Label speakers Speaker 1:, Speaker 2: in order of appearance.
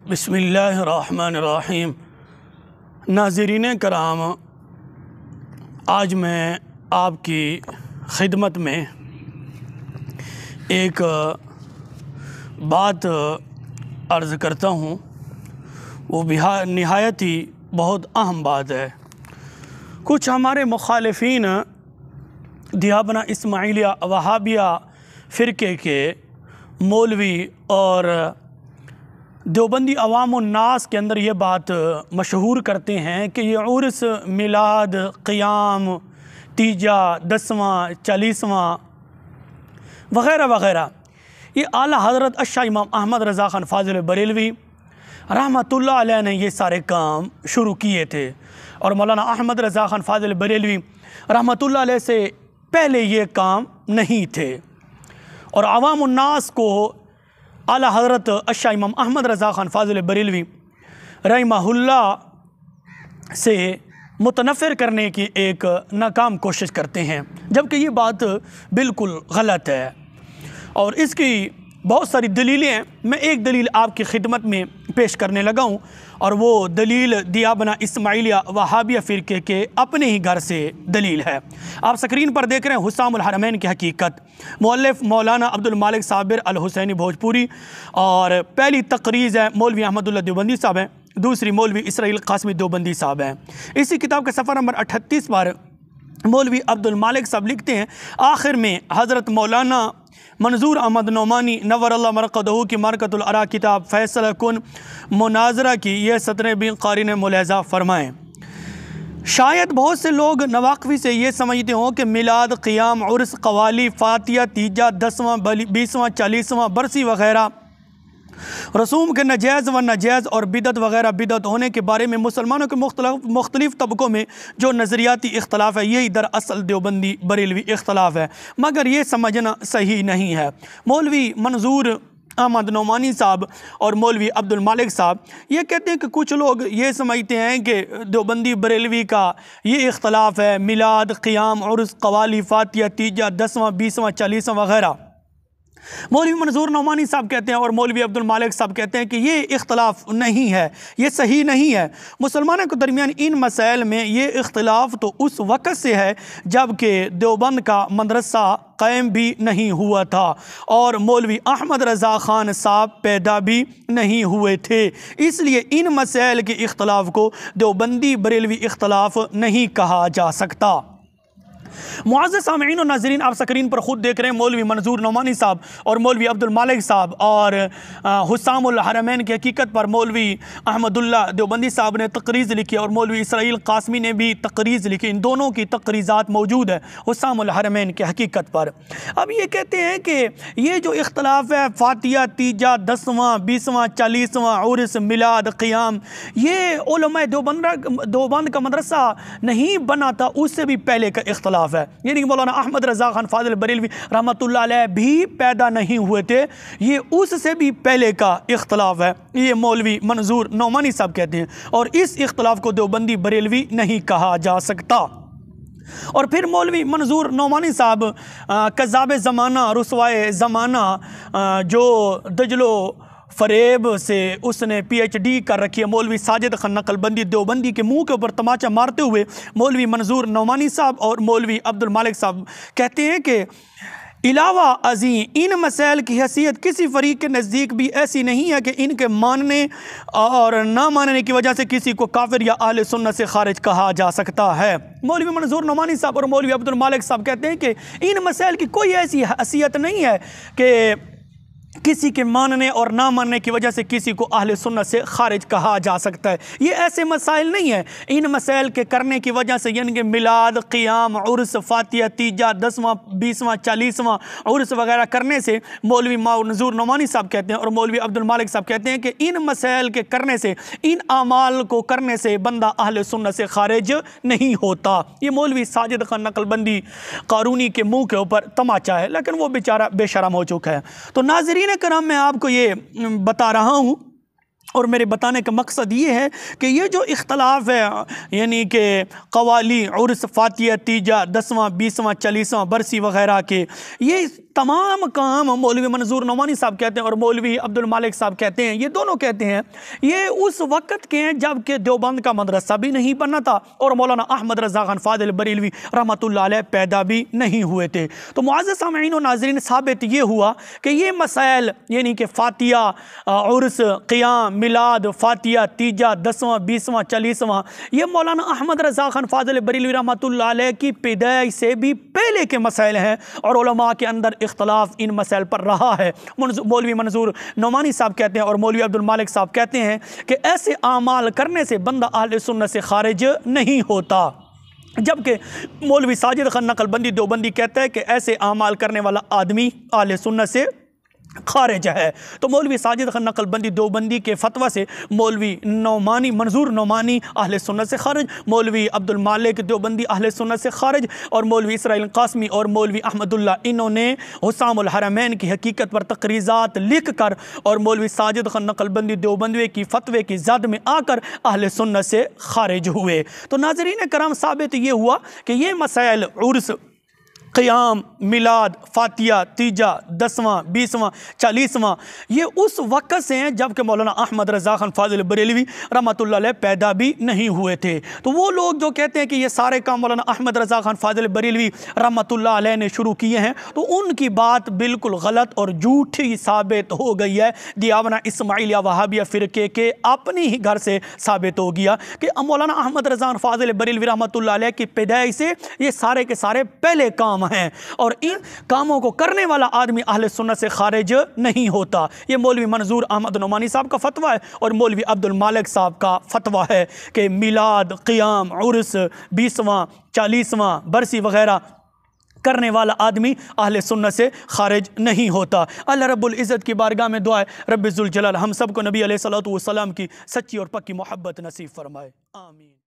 Speaker 1: बिस्मिल्लाहिर्रहमानिर्रहीम। नाज़रीन कराम, आज मैं आपकी खिदमत में एक बात अर्ज़ करता हूँ। वो निहायत ही बहुत अहम बात है। कुछ हमारे मुखालिफिन दियाबना इस्माइलिया वहाबिया फ़िरके के मौलवी और देवबंदी अवाम नास के अंदर ये बात मशहूर करते हैं कि ये उर्स, मिलाद, क़ियाम, तीजा, 10वां, 40वां वग़ैरह वग़ैरह ये आला हज़रत अशा इमाम अहमद रज़ा ख़ान फ़ाज़िल बरेलवी रहमतुल्लाह अलैह ने ये सारे काम शुरू किए थे। और मौलाना अहमद रज़ा ख़ान फ़ाज़िल बरेलवी रहमतुल्लाह अलैह से पहले ये काम नहीं थे। और अवाम उन्नास को आला हज़रत अशा इमाम अहमद रज़ा ख़ान फ़ाज़िल बरेलवी रहमहुल्लाह से मुतनफ़िर करने की एक नाकाम कोशिश करते हैं, जबकि ये बात बिल्कुल गलत है। और इसकी बहुत सारी दलीलें हैं। मैं एक दलील आपकी खिदमत में पेश करने लगा हूँ, और वो दलील दियाबना इस्माइलिया वहाबिया फ़िरके के अपने ही घर से दलील है। आप स्क्रीन पर देख रहे हैं हुस्सामुल हरमैन की हकीकत, मुअल्लिफ़ मौलाना अब्दुल मालिक साबिर अल हुसैनी भोजपुरी। और पहली तकरीज़ है मौलवी अहमदुल्लाह देवबंदी साहब हैं, दूसरी मौलवी इसराइल कासमी देवबंदी साहब हैं। इसी किताब के सफ़र नंबर 38 पर मौलवी अब्दुल मालिक साहब लिखते हैं, आखिर में हज़रत मौलाना मंजूर अहमद नोमानी नव्वरल्लाह मरक़दहू की मरकतुल अरा किताब फ़ैसला कुन मुनाजरा की यह सतरें भी क़ारी ने मुलाहज़ा फ़रमाएँ। शायद बहुत से लोग नवाक़वी से ये समझते हों कि मिलाद, क़ियाम, उर्स, क़वाली, फ़ातिया, तीजा, 10वां, 20वां, 40वां बरसी वग़ैरह रसूम के नजायज़ व नाजायज़ और बिदत वग़ैरह बिदत होने के बारे में मुसलमानों के मुख्तलिफ़ तबक़ों में जो नज़रियाती इख्तलाफ है, यही दरअसल देवबंदी बरेलवी इख्तलाफ है, मगर ये समझना सही नहीं है। मौलवी मंजूर अहमद नोमानी साहब और मौलवी अब्दुल मालिक साहब ये कहते हैं कि कुछ लोग ये समझते हैं कि देवबंदी बरेलवी का ये इख्तलाफ है, मिलाद, क़ियाम, उर्स, क़वाली, फ़ातिया, तीजा, 10वां, 20वां, 40वां वग़ैरह। मौलवी मंजूर नोमानी साहब कहते हैं और मौलवी अब्दुल मालिक साहब कहते हैं कि ये इख्तलाफ नहीं है, ये सही नहीं है। मुसलमानों के दरमियान इन मसाइल में ये इख्तलाफ तो उस वक़्त से है जबकि देवबंद का मदरसा क़ायम भी नहीं हुआ था और मौलवी अहमद रज़ा ख़ान साहब पैदा भी नहीं हुए थे। इसलिए इन मसाइल के इख्तलाफ को देवबंदी बरेलवी इख्तलाफ नहीं कहा जा सकता। मुअज़्ज़ज़ सामईन और नाज़रीन, आप स्क्रीन पर ख़ुद देख रहे हैं मौलवी मंजूर नोमानी साहब और मौलवी अब्दुल मालिक साहब और हुस्सामुल हरमैन की हकीकत पर मौलवी अहमदुल्लाह देवबंदी साहब ने तकरीज़ लिखी और मौलवी इसराइल कासमी ने भी तकरीज़ लिखी। इन दोनों की तकरीज़ात मौजूद है हुस्सामुल हरमैन की हकीकत पर। अब ये कहते हैं कि ये जो इख्तलाफ है फ़ातिया, तीजा, 10वां, 20वां, 40वां, उर्स, मिलाद, क़ियाम, ये उलमाए देवबंद का मदरसा नहीं बना था, उससे भी पहले का इख्तलाफ है। यानी कि मौलाना अहमद रज़ा ख़ान फ़ाज़िल बरेलवी रहमतुल्लाह अलैह भी पैदा नहीं हुए थे, ये उससे भी पहले का इख्तलाफ है, ये मौलवी मंजूर नोमानी साहब कहते हैं। और इस इख्तलाफ को देवबंदी बरेलवी नहीं कहा जा सकता। और फिर मौलवी मंजूर नोमानी साहब कज़ाब ज़माना, रुसवाए ज़माना, जो दजलो फ़रेब से उसने PhD कर रखी है, मौलवी साजिद खान नकलबंदी देवबंदी के मुंह के ऊपर तमाचा मारते हुए मौलवी मंजूर नोमानी साहब और मौलवी अब्दुल मालिक साहब कहते हैं कि इलावा अज़ीं इन मसाइल की हैसियत किसी फ़रीक़ के नज़दीक भी ऐसी नहीं है कि इनके मानने और ना मानने की वजह से किसी को काफिर या अहले सुन्नत से खारिज कहा जा सकता है। मौलवी मंजूर नोमानी साहब और मौलवी अब्दुल मालिक साहब कहते हैं कि इन मसाइल की कोई ऐसी हैसियत नहीं है कि किसी के मानने और ना मानने की वजह से किसी को अहले सुन्नत से खारिज कहा जा सकता है। ये ऐसे मसाइल नहीं है। इन मसाइल के करने की वजह से यानी कि मिलाद, क़ियाम, उर्स, फ़ातिया, तीजा, 10वां, 20वां, 40वां उर्स वगैरह करने से मौलवी मंजूर नोमानी साहब कहते हैं और मौलवी अब्दुल मालिक साहब कहते हैं कि इन मसाइल के करने से, इन अमाल को करने से बंदा अहले सुन्नत से खारिज नहीं होता। ये मौलवी साजिद खान नकलबंदी क़ारूनी के मुँह के ऊपर तमाचा है, लेकिन वो बेचारा बेशरम हो चुका है। तो नाज़रीन कराम, मैं आपको ये बता रहा हूँ और मेरे बताने का मकसद ये है कि ये जो इख्तलाफ है यानी कि कवाली, उर्स, फ़ातिया, तीजा, 10वां, 20वां, 40वां बरसी वग़ैरह के, ये तमाम काम मौलवी मंजूर नोमानी साहब कहते हैं और मौलवी अब्दुल मालिक साहब कहते हैं, ये दोनों कहते हैं ये उस वक़्त के हैं जबकि देवबंद का मदरसा भी नहीं बना था और मौलाना अहमद रज़ा खान फाजिल बरेलवी रहमतुल्लाह अलैह पैदा भी नहीं हुए थे। तो मुअज़्ज़ज़ सामईन व नाज़रीन, साबित ये हुआ कि ये मसाइल यानी कि फातिया, उर्स, क़ियाम, मिलाद, फातिया, तीजा, 10वां, 20वां, 40वां, ये मौलाना अहमद रज़ा खान फाजिल बरेलवी रहमतुल्लाह अलैह की पैदाइश से भी पहले के मसाइल हैं और उलमा के अंदर इख्तलाफ इन मसाइल पर रहा है। मौलवी मंजूर नोमानी साहब कहते हैं और मौलवी अब्दुल मालिक साहब कहते हैं कि ऐसे आमाल करने से बंदा अहले सुन्नत से खारिज नहीं होता, जबकि मौलवी साजिद खान नकलबंदी देवबंदी कहता है कि ऐसे आमाल करने वाला आदमी अहले सुन्नत से खारिज है। तो मौलवी साजिद खान नकलबंदी देवबंदी के फतवा से मौलवी नौमानी मंजूर नौमानी अहले सुन्नत से खारिज, मौलवी अब्दुल मालिक देवबंदी अहले सुन्नत से खारिज और मौलवी इसराइल कासमी और मौलवी अहमदुल्लाह, इन्होंने हुसामुल हरमैन की हकीकत पर तकरीज़ात लिख कर और मौलवी साजिद खान नकलबंदी देवबंदी की फतवे की जद में आकर अहले सुन्नत से खारिज हुए। तो नाज़रीन करम, साबित ये हुआ कि ये मसाइल उर्स, क़ियाम, मिलाद, फातिया, तीजा, 10वां, 20वां, 40वां, ये उस वक़्त से हैं जबकि मौलाना अहमद रज़ा खान फाजिल बरेलवी रहमतुल्लाह अलैह पैदा भी नहीं हुए थे। तो वो लोग जो कहते हैं कि ये सारे काम मौलाना अहमद रज़ा खान फाजिल बरेलवी रहमतुल्लाह अलैह ने शुरू किए हैं, तो उनकी बात बिल्कुल गलत और झूठी साबित हो गई है। दियावना इस्माइलिया वहाबिया फ़िरके के अपने ही घर से साबित हो गया कि मौलाना अहमद रज़ा खान फाजिल बरेलवी रहमतुल्लाह अलैह की पैदाइश से ये सारे के सारे पहले काम हैं और इन कामों को करने वाला आदमी अहले सुन्नत से खारिज नहीं होता। ये मौलवी मंजूर अहमद नोमानी साहब का फतवा है और मौलवी अब्दुल मालिक साहब का फतवा है कि मिलाद, क़ियाम, उर्स, 20वां, 40वां, बरसी वगैरह करने वाला आदमी अहले सुन्नत से खारिज नहीं होता। अल्लाह रब्बुल इज़्ज़त की बारगाह में दुआ है रब्बुल ज़ुल जलाल हम सबको नबी अलैहिस्सलातु वस्सलाम की सच्ची और पक्की मोहब्बत नसीब फरमाए। आमीन।